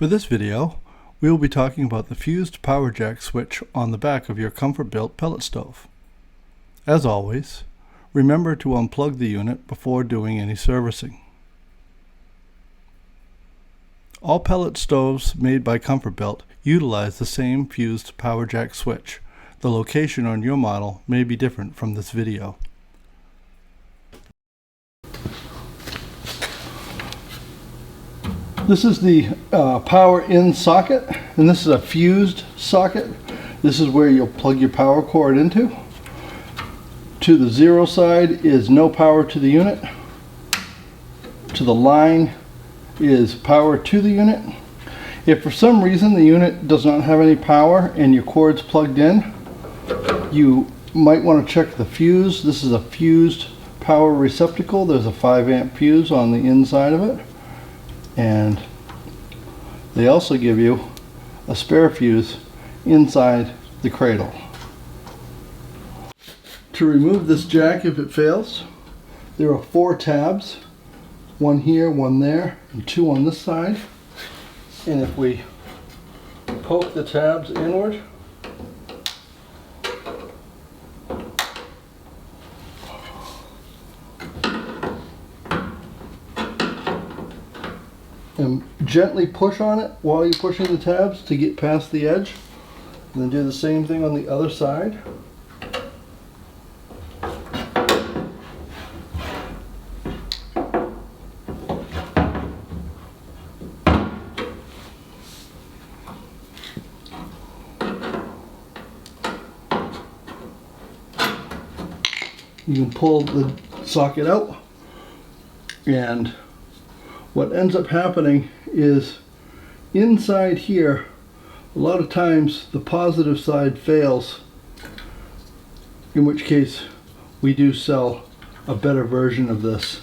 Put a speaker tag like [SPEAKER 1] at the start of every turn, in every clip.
[SPEAKER 1] For this video, we will be talking about the fused power jack switch on the back of your Comfort-Bilt pellet stove. As always, remember to unplug the unit before doing any servicing. All pellet stoves made by Comfort-Bilt utilize the same fused power jack switch. The location on your model may be different from this video. This is the power in socket, and this is a fused socket. This is where you'll plug your power cord into. To the zero side is no power to the unit. To the line is power to the unit. If for some reason the unit does not have any power and your cord's plugged in, you might want to check the fuse. This is a fused power receptacle. There's a 5 amp fuse on the inside of it. And they also give you a spare fuse inside the cradle. To remove this jack if it fails, there are 4 tabs. One here, one there, and 2 on this side. And if we poke the tabs inward, and gently push on it while you're pushing the tabs to get past the edge. And then do the same thing on the other side. You can pull the socket out, and what ends up happening is inside here, a lot of times the positive side fails, in which case we do sell a better version of this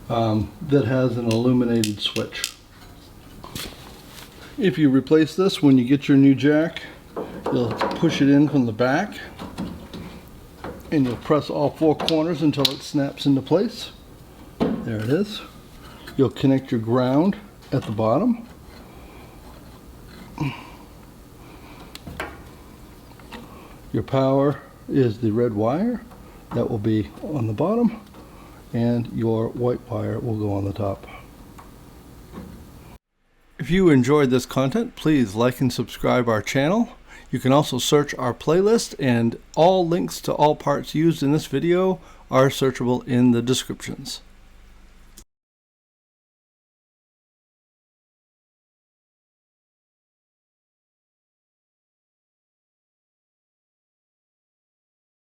[SPEAKER 1] that has an illuminated switch. If you replace this when you get your new jack, you'll push it in from the back and you'll press all 4 corners until it snaps into place. There it is. You'll connect your ground at the bottom. Your power is the red wire that will be on the bottom, and your white wire will go on the top. If you enjoyed this content, please like and subscribe our channel. You can also search our playlist, and all links to all parts used in this video are searchable in the descriptions.